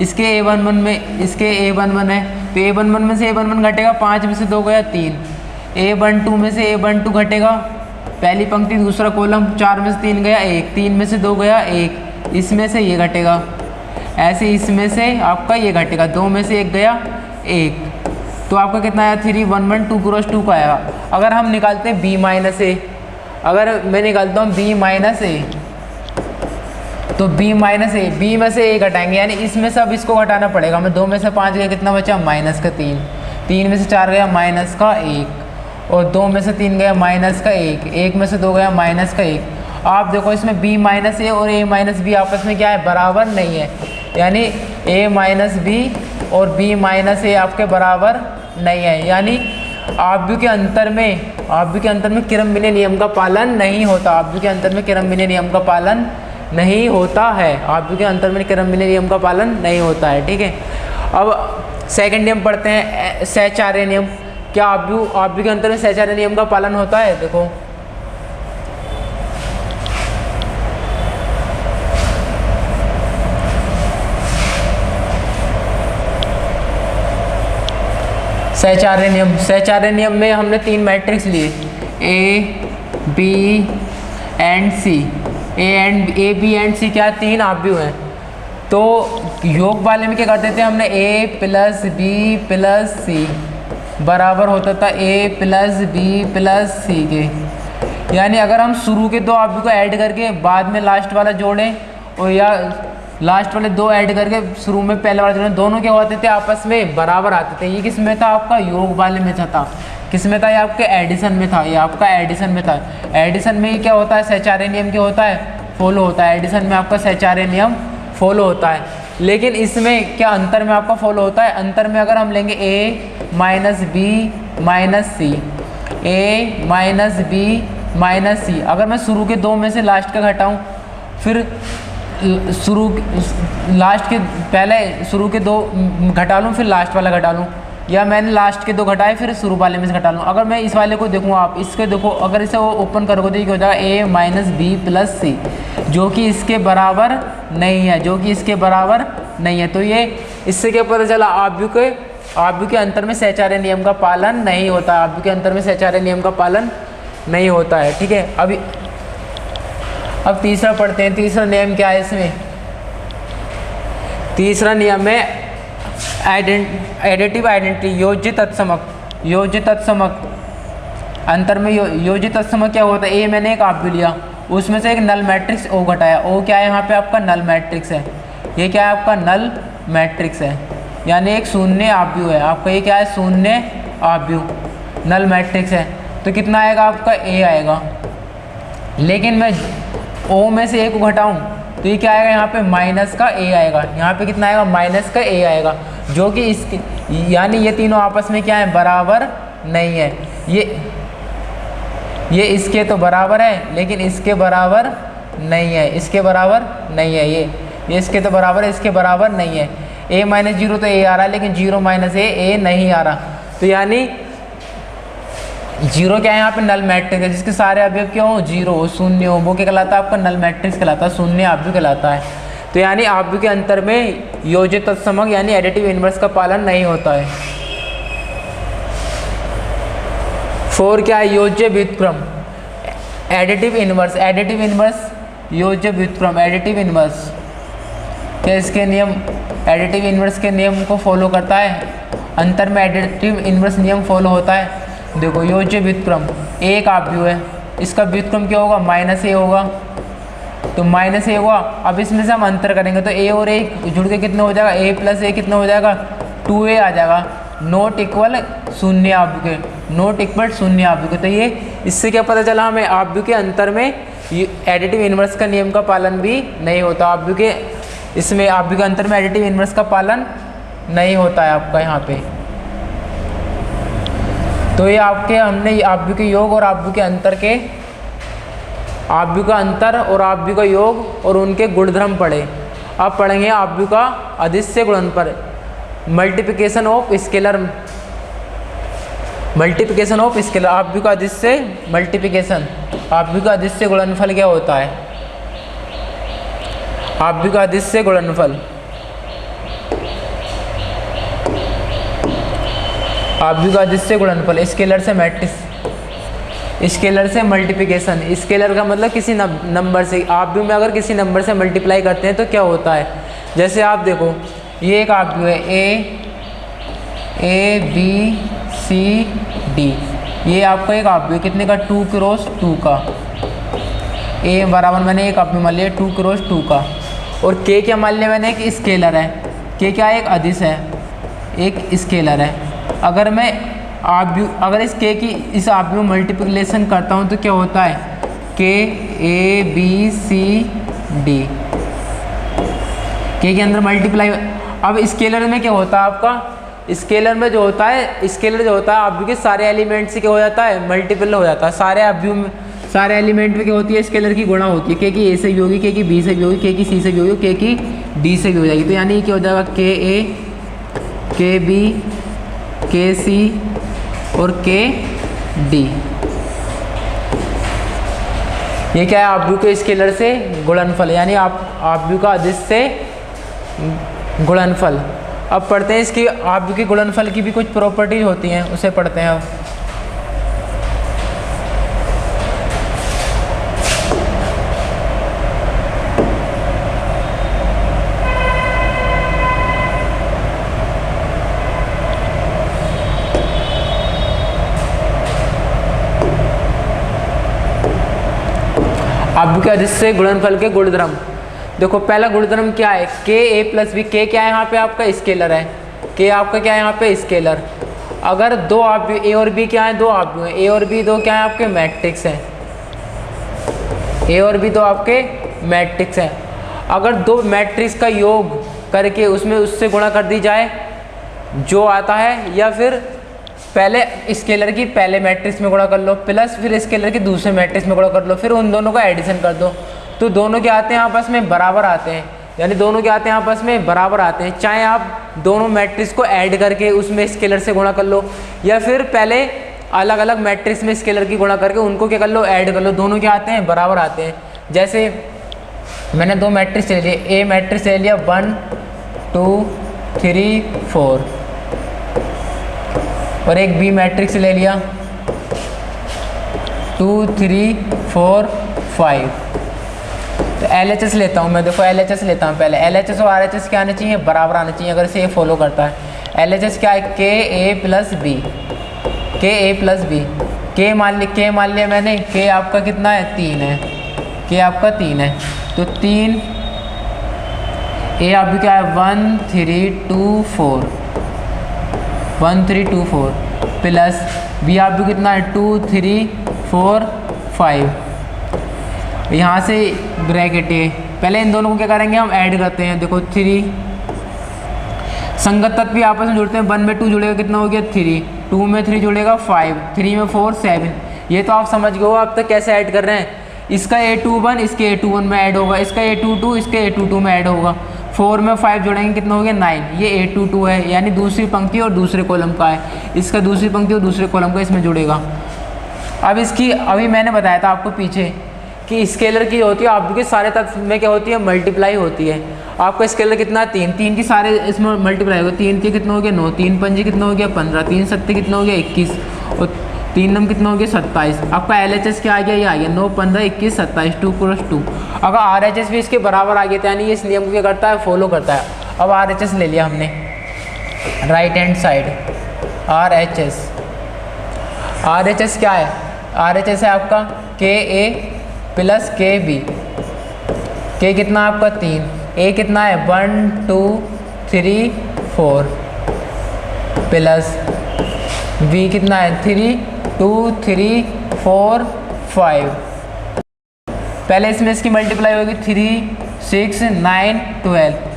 इसके A11 में इसके A11 है, तो A11 में से A11 घटेगा, 5 में से 2 गया 3। A12 में से A12 घटेगा, पहली पंक्ति दूसरा कॉलम, 4 में से 3 गया 1, 3 में से 2 गया 1, इसमें से ये घटेगा। ऐसे इसमें से आपका ये घटेगा, 2 में से 1 गया 1, तो आपका कितना आया 3 1 1 2 क्रॉस 2 का आएगा। अगर हम निकालते हैं B माइनस A, अगर मैं निकालता हूँ B माइनस A, तो B माइनस A, B में से A घटाएंगे, यानी इसमें से अब इसको घटाना पड़ेगा हमें। 2 में से 5 गया, कितना बचा माइनस का 3, 3 में से 4 गया माइनस का 1, और 2 में से 3 गया माइनस का 1, 1 में से 2 गया माइनस का 1। आप देखो इसमें B माइनस A और A माइनस B आपस में क्या है, बराबर नहीं है, यानी A माइनस B और B माइनस A आपके बराबर नहीं है, यानी आव्यूह के अंतर में क्रमविलय नियम का पालन नहीं होता। आव्यूह के अंतर में क्रमविलय नियम का पालन नहीं होता है, आव्यूह के अंतर में क्रमविलय नियम का पालन नहीं होता है। ठीक है, अब सेकंड नियम पढ़ते हैं, सहचार्य नियम। क्या आव्यूह के अंतर में सहचार्य नियम का पालन होता है? देखो सहचार्य नियम में हमने 3 मैट्रिक्स लिए, A, B and C। A, B and C क्या 3 आव्यूह हैं। तो योग वाले में क्या करते थे हमने, A plus B plus C बराबर होता था A plus B plus C के, यानी अगर हम शुरू के 2 आव्यूह को ऐड करके बाद में लास्ट वाला जोड़ें, और या लास्ट वाले 2 ऐड करके शुरू में पहले वाला जोड़ें, दोनों क्या होते थे, आपस में बराबर आते थे। ये किस में था, आपका योग वाले में था। किस में था, ये आपके एडिशन में था, ये आपका एडिशन में था। एडिशन में ही क्या होता है, सहचार्य नियम क्या होता है, फॉलो होता है। एडिशन में आपका सहचार्य नियम फॉलो होता है, लेकिन इसमें क्या अंतर में आपका फॉलो होता है। अंतर में अगर हम लेंगे A minus B minus C, A minus B minus C, अगर मैं शुरू के 2 में से लास्ट का घटाऊँ, फिर लास्ट के पहले शुरू के 2 घटा लूँ, फिर लास्ट वाला घटा लूँ, या मैंने लास्ट के 2 घटाए फिर शुरू वाले में से घटा लूँ। अगर मैं इस वाले को देखूँ, आप इसके देखो, अगर इसे वो ओपन करोगे तो ये क्या हो जाएगा, A minus B plus C, जो कि इसके बराबर नहीं है, जो कि इसके बराबर नहीं है। तो ये इससे क्या पता चला, आव्यूह के अंतर में सहचार्य नियम का पालन नहीं होता। आव्यूह के अंतर में सहचार्य नियम का पालन नहीं होता है। ठीक है, अब तीसरा पढ़ते हैं। तीसरा नियम क्या है इसमें, तीसरा नियम है एडिटिव आइडेंटिटी, योज्य तत्समक। अंतर में योज्य तत्समक क्या होता है, A मैंने एक आव्यूह लिया, उसमें से एक नल मैट्रिक्स O घटाया। O क्या है, यहाँ पे आपका नल मैट्रिक्स है, ये क्या है आपका नल मैट्रिक्स है, यानी एक शून्य आव्यूह है आपका। ये क्या है, शून्य आव्यूह, नल मैट्रिक्स है। तो कितना आएगा आपका, A आएगा। लेकिन मैं O में से A को घटाऊँ तो ये क्या आएगा, यहाँ पे माइनस का A आएगा। यहाँ पे कितना आएगा, माइनस का A आएगा, जो कि इसके, यानी ये तीनों आपस में क्या है, बराबर नहीं है। ये इसके तो बराबर है, लेकिन इसके बराबर नहीं है, इसके बराबर नहीं है। ये इसके तो बराबर है, इसके बराबर नहीं है। A माइनस 0 तो A आ रहा है, लेकिन 0 माइनस A नहीं आ रहा। तो यानी 0 क्या है, यहाँ पे नल मैट्रिक्स है, जिसके सारे अवयव क्या हो, 0 हो, शून्य हो, वो क्या कहलाता है आपका, नल मैट्रिक्स कहलाता है, शून्य आव्यूह कहलाता है। तो यानी आव्यूह के अंतर में योज्य तत्समक यानी एडिटिव इनवर्स का पालन नहीं होता है। 4 क्या है, योज्य व्युत्क्रम, एडिटिव इनवर्स योज्य व्युत्क्रम, एडिटिव इनवर्स क्या इसके नियम, एडिटिव इनवर्स के नियम को फॉलो करता है। अंतर में एडिटिव इनवर्स नियम फॉलो होता है। देखो योज्य व्युत्क्रम, एक आव्यूह है, इसका व्युत्क्रम क्या होगा, माइनस A होगा, तो माइनस A होगा। अब इसमें से हम अंतर करेंगे तो A और A जुड़ के कितना हो जाएगा, A प्लस A कितना हो जाएगा, 2A आ जाएगा। नॉट इक्वल शून्य आव्यूह के, नॉट इक्वल शून्य आव्यूह के। तो ये इससे क्या पता चला हमें, आव्यूह के अंतर में एडिटिव इनवर्स का नियम का पालन भी नहीं होता। आव्यूह के अंतर में एडिटिव इनवर्स का पालन नहीं होता है आपका यहाँ पे। तो ये हमने आव्यूह के योग और आव्यूह के अंतर के, आव्यूह का अंतर और आव्यूह का योग और उनके गुणधर्म पढ़े। अब पढ़ेंगे आव्यूह का अदिश्य गुणनफल, मल्टीप्लिकेशन ऑफ स्केलर, आव्यूह का अदिश्य मल्टीप्लिकेशन, आव्यूह का अदिश्य गुणनफल क्या होता है। आव्यूह का अदिश से गुणनफल, आव्यूह का अदिश से गुणनफल, स्केलर से मैट्रिक्स, स्केलर से मल्टीप्लिकेशन। स्केलर का मतलब किसी नंबर से, आव्यूह में अगर किसी नंबर से मल्टीप्लाई करते हैं तो क्या होता है, जैसे आप देखो ये एक आव्यूह है ए बी सी डी, ये आपका एक आव्यूह कितने का 2 क्रॉस 2 का, ए बराबर मैंने एक आव्यूह मान लिया 2 क्रॉस 2 का, और के क्या मान लिया मैंने एक स्केलर है, के क्या एक अदिश है, एक स्केलर है। अगर मैं आव्यूह, अगर इस के की इस आव्यूह मल्टीप्लिकेशन करता हूँ तो क्या होता है, के ए बी सी डी, के अंदर मल्टीप्लाई। अब स्केलर में क्या होता है आपका, स्केलर में जो होता है, स्केलर जो होता है आव्यूह के सारे एलिमेंट से क्या हो जाता है, मल्टीपल हो जाता है। सारे आव्यूह में, सारे एलिमेंट में क्या होती है, स्केलर की गुणा होती है, के की ए से भी होगी, के की बी से भी होगी, के की सी से भी होगी, के की डी से भी हो जाएगी। तो यानी क्या हो जाएगा, के ए, के बी, के सी और के डी। ये क्या है, आव्यूह के स्केलर से गुणनफल, यानी आप आव्यूह का अदिश से गुणनफल। अब पढ़ते हैं इसकी आव्यूह के गुणनफल की भी कुछ प्रॉपर्टीज होती हैं, उसे पढ़ते हैं अब। आव्यूह के अदिश से गुणनफल के गुणधर्म। देखो पहला गुणधर्म क्या है, के ए प्लस बी, के क्या है यहाँ पे आपका स्केलर है, के आपका क्या है यहाँ पे स्केलर। अगर दो आव्यूह ए और बी क्या है, दो आव्यूह है, ए और बी दो क्या है आपके मैट्रिक्स हैं, ए और बी दो आपके मैट्रिक्स हैं। अगर दो मैट्रिक्स का योग करके उसमें उससे गुणा कर दी जाए जो आता है, या फिर पहले स्केलर की पहले मैट्रिक्स में गुणा कर लो प्लस फिर स्केलर की दूसरे मैट्रिक्स में गुणा कर लो, फिर उन दोनों का एडिशन कर दो, तो दोनों क्या आते हैं आपस में बराबर आते हैं, यानी दोनों क्या आते हैं आपस में बराबर आते हैं। चाहे आप दोनों मैट्रिक्स को ऐड करके उसमें स्केलर से गुणा कर लो, या फिर पहले अलग अलग मैट्रिक्स में स्केलर की गुणा करके उनको क्या कर लो, ऐड कर लो, दोनों क्या आते हैं बराबर आते हैं। जैसे मैंने दो मैट्रिक्स ले लिए, ए मैट्रिक्स ले लिया 1 2 3 4 और एक बी मैट्रिक्स ले लिया 2 3 4 5। तो LHS लेता हूँ मैं, देखो LHS लेता हूँ पहले। LHS और RHS क्या आना चाहिए, बराबर आना चाहिए, अगर इसे ये फॉलो करता है। LHS क्या है, के ए प्लस बी, के ए प्लस बी, के मान लिया मैंने, के आपका कितना है 3 है, के आपका 3 है, तो 3 ए आप भी क्या है 1 3 2 4 1 3 2 4 प्लस बी आप भी कितना है 2 3 4 5। यहाँ से ब्रैकेट है, पहले इन दोनों को क्या करेंगे हम ऐड करते हैं। देखो 3 संगत तत्व भी आपस में जुड़ते हैं, 1 में 2 जुड़ेगा कितना हो गया 3, 2 में 3 जुड़ेगा 5, 3 में 4 7। ये तो आप समझ गए हो आप तक कैसे ऐड कर रहे हैं। इसका A21 इसके A21 में ऐड होगा, इसका A22 इसके A22 में ऐड होगा, 4 में 5 जोड़ेंगे कितना हो गया 9, ये A22 है, यानी दूसरी पंक्ति और दूसरे कॉलम का है, इसका दूसरी पंक्ति और दूसरे कॉलम का इसमें जुड़ेगा। अब इसकी अभी मैंने बताया था आपको पीछे कि स्केलर की होती है आव्यूह के सारे तत्व में क्या होती है मल्टीप्लाई होती है। आपका स्केलर कितना 3, 3 की सारे इसमें मल्टीप्लाई होगा, 3 के कितना हो गया 9, 3 पंजे कितना हो गया 15, 3 सत्ते कितना हो गया 21 और 3 नम कितना हो गया 27। आपका LHS क्या आ गया, ये आ गया 9 15 21 27 2 क्रॉस 2। अगर RHS भी इसके बराबर आ गया, यानी ये इस नियम को क्या करता है फॉलो करता है। अब RHS ले लिया हमने राइट हैंड साइड, RHS क्या है, RHS है आपका के ए प्लस के बी, के कितना आपका 3, ए कितना है 1 2 3 4 प्लस बी कितना है 3 2 3 4 5। पहले इसमें इसकी मल्टीप्लाई होगी 3 6 9 12।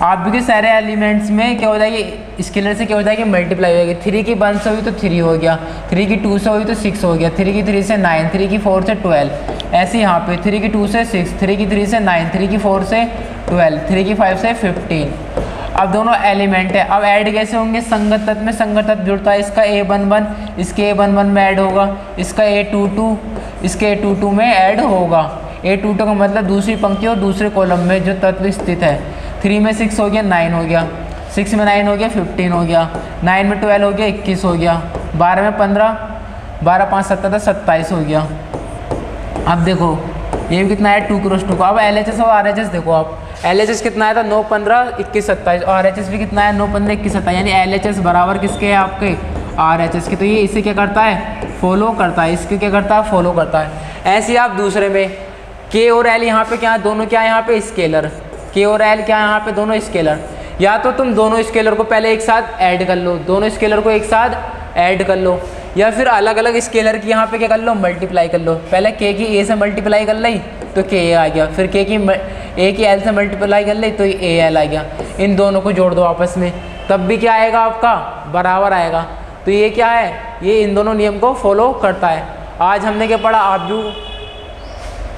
आव्यूह के सारे एलिमेंट्स में क्या हो जाएगी, स्केलर से क्या हो जाएगी मल्टीप्लाई हो जाएगी। 3 की 1 से हुई तो 3 हो गया, 3 की 2 से हुई तो 6 हो गया, 3 की 3 से 9, 3 की 4 से 12। ऐसे यहाँ पे 3 की 2 से 6, 3 की 3 से 9, 3 की 4 से 12, 3 की 5 से 15। अब दोनों एलिमेंट है, अब ऐड कैसे होंगे, संगत तत्व में संगत तत्व जुड़ता है, इसका A11 इसके A11 में ऐड होगा, इसका A22 इसके A22 में ऐड होगा। A22 का मतलब दूसरी पंक्ति और दूसरे कॉलम में जो तत्व स्थित है। 3 में 6 हो गया 9 हो गया, 6 में 9 हो गया 15 हो गया, 9 में 12 हो गया 21 हो गया, 12 में 15, 12 5 17 27 हो गया। अब देखो ये भी कितना है 2 क्रॉस 2 का। अब LHS और RHS देखो आप, LHS कितना आया था 9 15 21 27 और RHS भी कितना है 9 15 21 27, यानी LHS बराबर किसके है आपके RHS के। तो ये इसे क्या करता है फॉलो करता है, इसके क्या करता है फॉलो करता है। ऐसे ही आप दूसरे में K और L यहाँ पे क्या है दोनों क्या है यहाँ पे स्केलर, K और L क्या है यहाँ पे दोनों स्केलर। या तो तुम दोनों स्केलर को पहले एक साथ ऐड कर लो, दोनों स्केलर को एक साथ ऐड कर लो, या फिर अलग अलग स्केलर की यहाँ पे क्या कर लो मल्टीप्लाई कर लो। पहले K की A से मल्टीप्लाई कर ली तो K आ गया, फिर A की L से मल्टीप्लाई कर ली तो AL आ गया। इन दोनों को जोड़ दो आपस में, तब भी क्या आएगा आपका बराबर आएगा। तो ये क्या है, ये इन दोनों नियम को फॉलो करता है। आज हमने क्या पढ़ा आव्यूह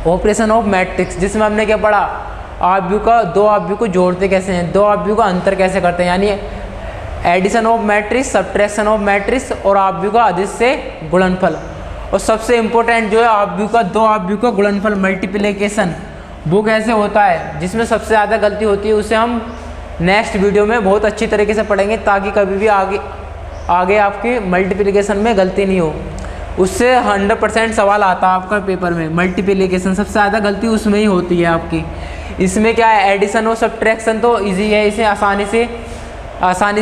ऑपरेशन ऑफ मैट्रिक्स, जिसमें हमने क्या पढ़ा आव्यूह का दो आव्यूह को जोड़ते कैसे हैं, दो आव्यूह का अंतर कैसे करते हैं, यानी addition of matrix, subtraction of matrix और आव्यूह का अदिश से गुणनफल। और सबसे इम्पोर्टेंट जो है आव्यूह का दो आव्यूह का गुणनफल मल्टीप्लिकेशन, वो कैसे होता है, जिसमें सबसे ज़्यादा गलती होती है, उसे हम नेक्स्ट वीडियो में बहुत अच्छी तरीके से पढ़ेंगे, ताकि कभी भी आगे आपकी मल्टीप्लिकेशन में गलती नहीं हो। उससे 100% सवाल आता है आपका पेपर में। मल्टीप्लिकेशन सबसे ज़्यादा गलती उसमें ही होती है आपकी। इसमें क्या है एडिशन और सब्ट्रैक्शन तो इजी है, इसे आसानी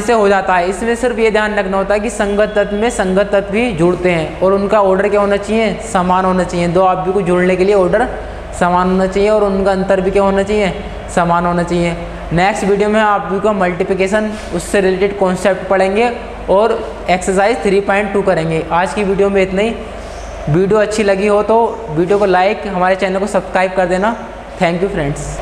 से हो जाता है। इसमें सिर्फ ये ध्यान रखना होता है कि संगत तत्व में संगत तत्व भी जुड़ते हैं और उनका ऑर्डर क्या होना चाहिए समान होना चाहिए। दो आव्यूह को जोड़ने के लिए ऑर्डर समान होना चाहिए और उनका अंतर भी क्या होना चाहिए समान होना चाहिए। नेक्स्ट वीडियो में आव्यूह का मल्टीप्लिकेशन उससे रिलेटेड कॉन्सेप्ट पढ़ेंगे और एक्सरसाइज 3.2 करेंगे। आज की वीडियो में इतना ही। वीडियो अच्छी लगी हो तो वीडियो को लाइक, हमारे चैनल को सब्सक्राइब कर देना। Thank you friends.